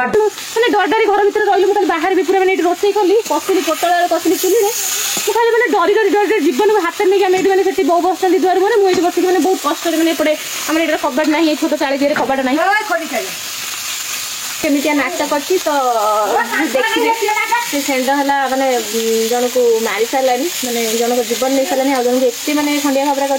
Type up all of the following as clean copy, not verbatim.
मैंने डर डरी घर भर रही मुझे बाहर भी पूरा मैंने रोसे कली कसिली पोटल कसिली चुली मुझे मैंने डरी डरी डर डर जीवन को हाथ नहीं आम मैंने से बहु बस दुआर मैंने मुझे बस मैंने बहुत कष्ट मैंने एपटे आम ये कबाट ना छोट चाली दिए कबाट ना केमिया नाटक अच्छी तो देखिए से सेंड है माने जन को मारी सारा माने जन को जीवन नहीं सारा आ जन को एत मैंने खंडिया खबरा कर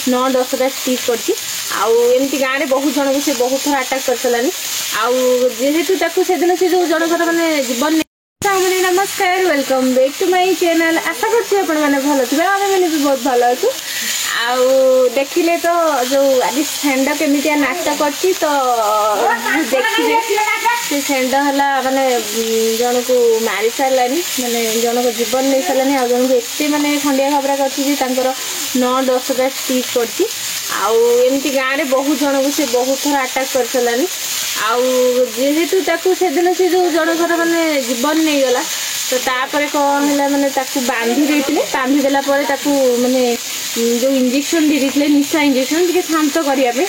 9-10टा स्टिच करमती गाँव में बहुत जन को से बहुत थर आटाक कर सारे आहेतु से दिन से जो जनकर मैंने जीवन मैंने नमस्कार welcome back to my channel आशा करते मैंने भल थे आम मैंने भी बहुत भल अच्छु आउ देखिले तो जो आज सेंड केमिया नाटक अच्छी तो देखिए से सेंड है माने जन को मारी सारा माने जन को जीवन नहीं सारा आ जन को एत मैंने खंडिया खबरा कर 9-10टा स्टिच करमती गाँव में बहुत जन को से बहुत थर आटाक कर सारे आहेतु से दिन से जो जनकर मैंने जीवन नहीं गला तो तापर कौन है मैंने बांधी बांधीदेला मैंने जो इंजेक्शन दे देते निशा इंजेक्शन टे शांत करने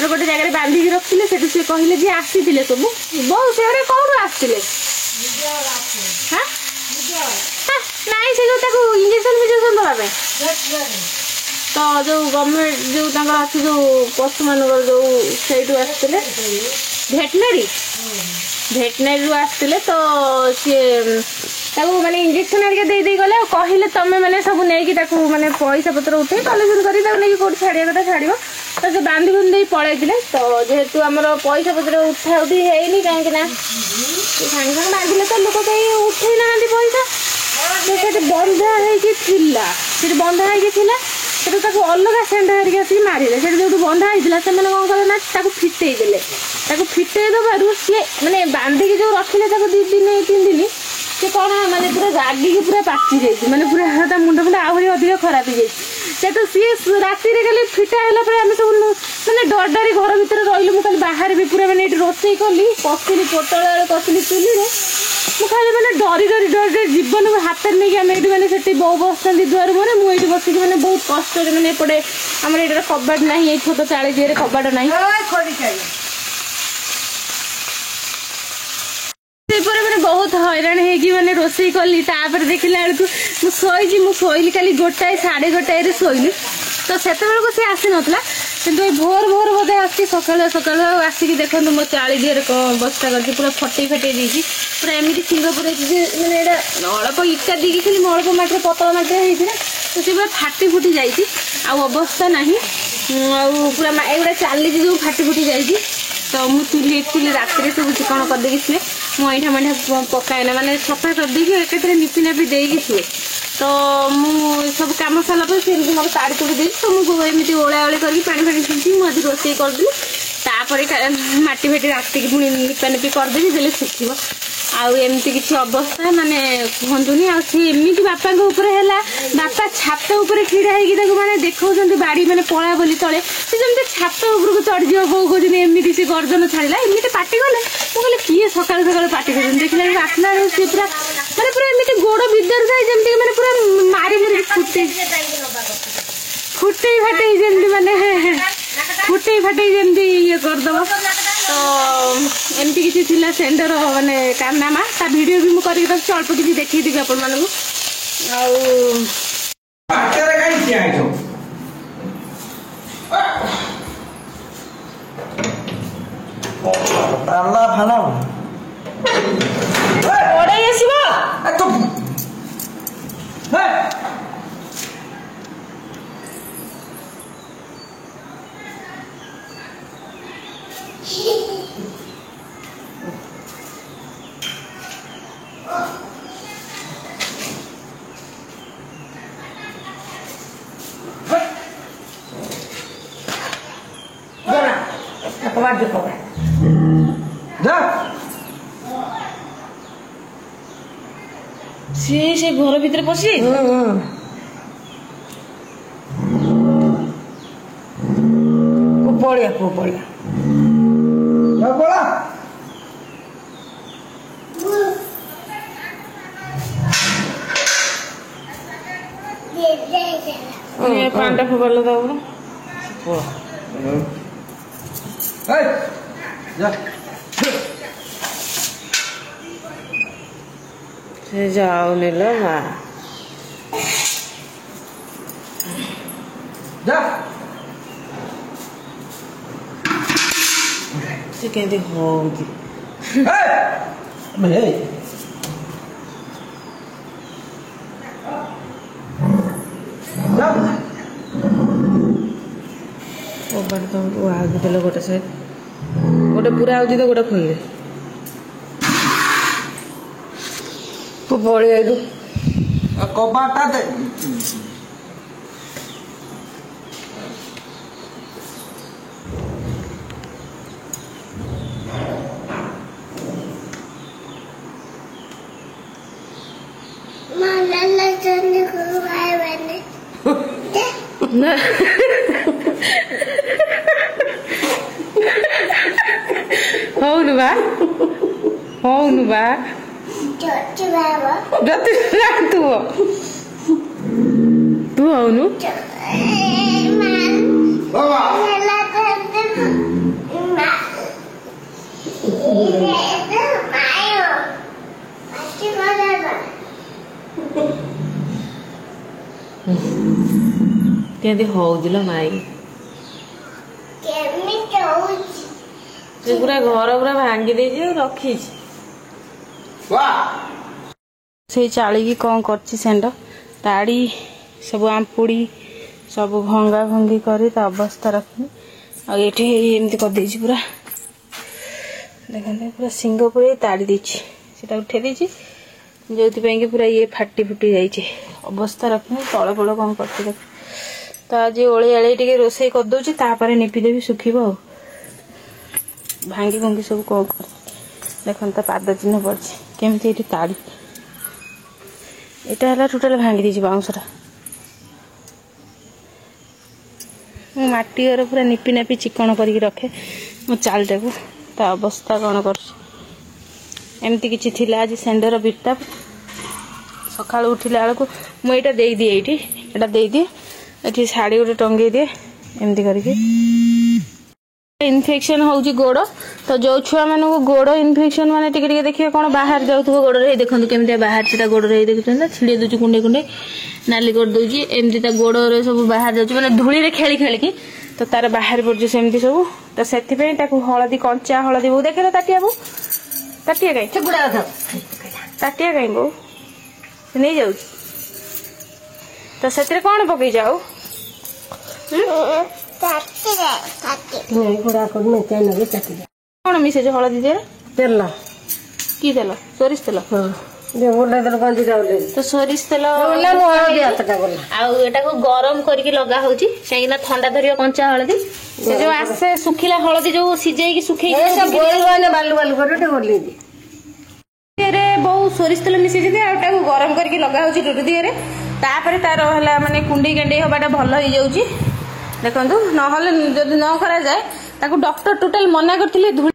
गोटे जगह बांधिकी रखिले से कहले जी आसी सब बहुत से कौन आसते नाई से जो इंजेक्शन फिजेक्शन दवाई तो जो गवर्नमेंट जो अच्छी जो पशु मान जो से आसते भेटनेरी आसते तो सी मैंने इंजेक्शन हरिका दे गले कहले तुम मैंने सब नहीं मैंने पैसा पत्र उठे कलेक्शन कर कौट छाड़ा कथा छाड़ तो से बांधी बुंदी पलैे तो जेहेतु आम पैसा पत्र उठा उठी है कहीं सागे सागे बांधिले तो लोक कहीं उठे ना पैसा तो बंधा होती बंधा होती तो अलग सेंड हरिक आसिक मारे से जो बंधा होता से कौन कले ना फिटे देले फिटे दबार सी मैंने बांधिकी जो रखिले 2 दिन 3 दिन से कौन मैंने पूरा रागिकी पूरा पाची जाइए मैंने पूरा मुंड मुंड आहरी अधिक खराब हो जाए तो सी राति खाली फिटा है आम सब मैंने डर डरी घर भर रही मुझे बाहर भी पूरा मैंने रोसे कली कसिली पोटल कसिली चुली मुझे मैंने डरी डरी डर डर जीवन को हाथ नहीं आम मैंने से बहु बस दुआर मैंने मुझे बस मैंने बहुत कष्ट मैंने एपटे आम ये कबाट ना छोट चाली दिए कबाट ना मैंने बहुत हैरान होने रोसे कली देखला बेलू मुझे शोली खाली 1:30 शोली तो से सी आसी नाला कि भोर भोर बोधे आसी सका सका आसिक देखो मो चाली दिए बस्ता कर पूरा फटे फटे देती पूरा एमती सिंह पूरा मैंने अल्प इटा दी खाली अल्प माटे पतला माटे होता तो सी पूरा फाटी फुटी जाइए अवस्था ना पूरा एगुड़ा चली जो फाटी फुटी जाइए तो मुझे चुली एक्चुअली रात सब चिकन करदेगी शुए मुठा मठा पकाए ना मैंने सफा करदे एक निपी नापी देगी शुए तो मुझे सब कम सारा से मोर साड़ी तुड़ी दे तो मुझे ओला ओली कर पानी फाड़ी छींची मुझे रोसे करदेली मटी फाटी राति पुणी निपा निपी करदेवी देले सुखी आमती किसी अवस्था माने कहतुनि आमती बापा है बापा छात उपर छिड़ा हो मैंने देखा बाड़ी मैंने पड़ा बोली तले जमी छात उपरको चढ़ी बो कहते एमती से गर्जन छाड़ा एमती पाटी गले मुझे किए सका सका पाटी कर देखला आसला सी पूरा मैंने पूरा एमती गोड़ भितर जाए जमी मैंने पूरा मारी मारी फुटे फाटे जमी मैंने फुटे फाटे जमी ये करदब तो एमती किसी थिला सेंडर माने कारनामा ता वीडियो भी मुझे करके रखी अल्प किसी देखी आपण मानू से घर भीतर पशि पड़िया पांडा फोबाल से जाओ नीला माँ से कहते होगी आगे देल गोटे साइड गोटे पूरा आउची तो गोटे खोले तू पड़ी आइलु कबाटा दे हौनु बा जति तू तू हौनु हौल माई पूरा घर पूरा भांगी दे रखी से चाली की कौन करछि सेंड ताड़ी सब आंपुड़ी सब भंगा भंगी करी ता अवस्था रखनी आ एठी एमती कर देछि पूरा देखते पूरा सिंग पूरा ताड़ी देछि सेटा उठे देछि जोथि पे कि पूरा ये फाटी फुटी जाइए अवस्था रखनी तले पड़ कौन करछि देख तो आज ओली आली टे रोसे कर दउछि तापर निपिदेवी सुखिबो भांगी भंगी सब कौन कर देखन तो पाद चिन्ह पड़ी केमती ये ताड़ी यहाँ टोटाल भांगी दीजिए बाउंसटा मटी घर पूरा निपी नापी चिकण करके रखे मो चालटा को ता अवस्था कौन करमती कि आज सेंडर बिटा सका उठिला बेलू मुझे दे दिए ये दे दिए ये शाढ़ी गोटे टंगे दिए एमती करके इन्फेक्शन होउची गोड़ तो जो छुआ मान को गोड़ इन्फेक्शन माने टिके देखिए कौन बाहर जाऊथबो गोड़ रे देखो केमती बाहर से गोड़ रे देखुन छिड़े दूची कुंडे कुंडे नाली कर दूची एमती गोड़ रे सब बाहर जाऊँ मैंने धूली रे खेली खेलिकी तो तार बाहर पड़े सेमती सब तो से हलदी कंचा हलदी बो देखे ताटिया बो ताटिया कहीं ताटिया कहीं बो नहीं जाऊ तो से कौन पकई जाऊ कौन मिसे हलदी दे तेल कि तेल सोरिष तेल तो सोरिष तेल आटा को गरम करके लगा होची कहीं ठंडा धरिया कंचा हलदी से जो आसे सुखिला हलदी जो सिझे सुखे बहुत सोरिष तेल मिसे गरम करके लगा होची टुटु दिए तापर तार है माने कुंडे कांडे हवाटा भल हो जाऊँगी देखो ना जब न करा जाए डॉक्टर टोटाल मना करथिले धूल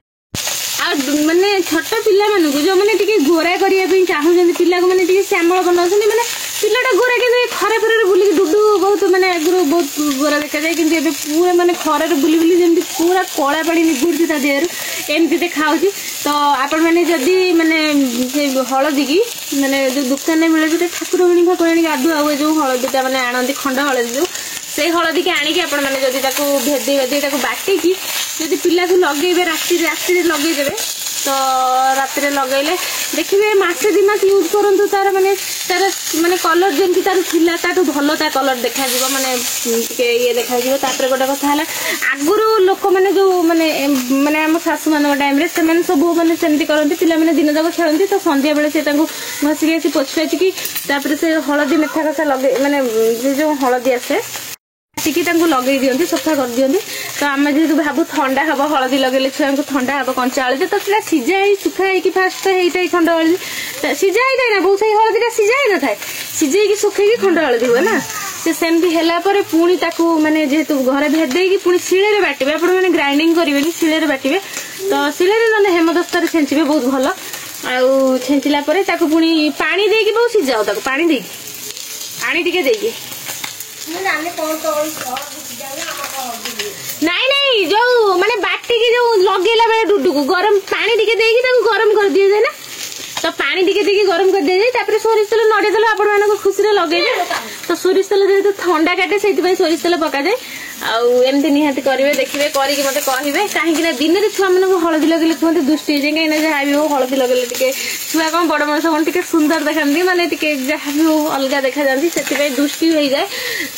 माने छोट पिला मानू जो मैंने गोरा करने चाहूँ पिला को मैंने श्यामल बनाऊँ मैंने पिलाटा गोरा के खरे फरे बुलिक डुडू बहुत मैंने आगुरी बहुत गोरा देखा जाए कि पूरा मैंने खरे बुली बुली जमी पूरा कला पानी निगुड़ी ता देहर एमती देखा तो आपण मैंने जदि मैंने हलदी की मैंने जो दुकान में मिले जो ठाकुरणी फाकुराणी गाधुआ जो हलदीटा मैंने आणती खंड हलदी जो से हलदी की आणिकी आपण मैंने जदि भेदे भेदे बाटिकी जदि पिला को लगे राति लगेदेवे तो राति लगेले देखिए मसे दी मास यूज करूँ तार माने कलर जमी तार थिला ताठू भल ता कलर देखा माने ये देखा गोटे कथा है आगुरी लोक मैंने जो माने माने आम शाशु मान टाइम से सब मैंने सेमती करती पिला दिन जाक खेलती तो संध्या बेले से घसिकी आसी पोछाचिकी से हलदी मेथा कसा लगे माने जो हलदी आसे टिकी लगे दिखती सफा कर दिखती तो आम जेहतु भाव ठंडा हम हलदी लगे छुआ को ठंडा हम कंचा हलदी तो सीधा सीझा सुखा हो फास्ट तो होता है खंड हलदी सीझा होता है ना बहुत सारी हलदी सीझा ही न था सीझे सुखे खंड हलदी हुए ना सेमती है पुणी माने जेहेतु घरे भेदे पुणी शिले बाटे आप ग्राइंडिंग करेंगे शिले बाटे तो शिले ना हेमदस्तर छेंचे बहुत भल आउ छेंचला पुणी पानी देकी बहुत सीझाओ पानी देकी पानी टिके देकी नहीं नहीं जो माने बाटी की जो लगेला बेले डुडू को गरम पानी टिके देकी गरम कर दिए जाए ना तो पानी टिके देके गरम कर दिया जाए सोरिष तेल नड़िया तेल आपण मानक खुशी लगे तो सोरिष तेल जेहेतु ठंडा काटे से सोरिष तेल पका जाए आमती निहाती करेंगे देखिए करके मत कहे कहीं दिन में छुआ मानक हलदी लगे कहते दुष्टि हो जाए कहीं जहाँ भी हो हलदी लगे टे छुआ कौन बड़ मनुष्य कौन टे सुंदर देखा माने जहाँ भी हो अलग देखा जाती से दुष्टि हो जाए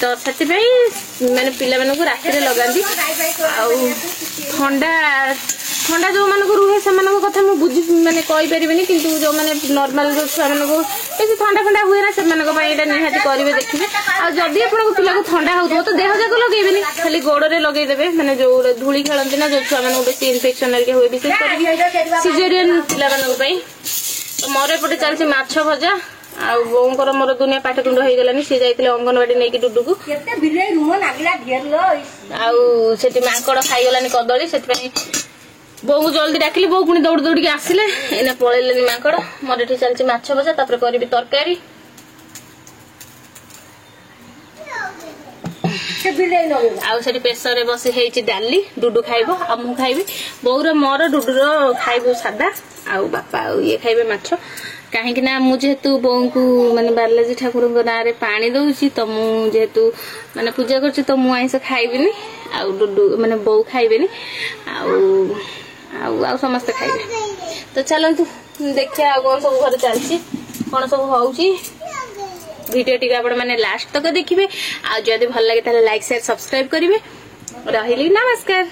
तो से मैंने पिला राति लगाती ठंडा ठंडा जो मानक रुहे से कथा मुझे बुझी मैंने कहीपरि कि जो मैंने नॉर्मल जो छुआ मानक बेस ठंडा फंडा हुए ना से निहाती करेंगे देखिए आदि आप पिला को ठंडा हो तो देह जाक लगे खाली गोड़े लगेदेवे मैंने जो धूली खेलती ना जो छुआ मानक बेस इनफेक्शन हुए विशेष कर सिजेरियन पिला तो मोर एपटे चलती माछ भजा आउर मोर दुनिया पाठतुंड हो गलानी सी जाइए अंगनवाड़ी नहीं कि डुडू को आउे माकड़ खाईगलानी कदली से बो को जल्दी डाकिली बो पुणी दौड़ दौड़ के आसिले एने पलैले माकड़ मोर ये चलती माछ भजा तापर करी तरकारी आउे प्रेसर बसी है डाली डुडू खाइब आ मु खाइबी बोर मोर डुडूर खाइबू सादा आउ बापा ये खाइबे माछ कहीं ना मुझेतु बो को माने बालाजी ठाकुर ना पानी दौची तो मुझेतु माने पूजा कर तो मु आइंस खाइबिनी आउ डुडू माने बो खाइबेनी आउ समस्त खाइबे तो चलतु देखिए आ कौन सब घर चलती कौन सब होउची वीडियो टी आप मैंने लास्ट तक देखिए आ जदि भल लगे लाइक शेयर सब्सक्राइब करेंगे रही नमस्कार।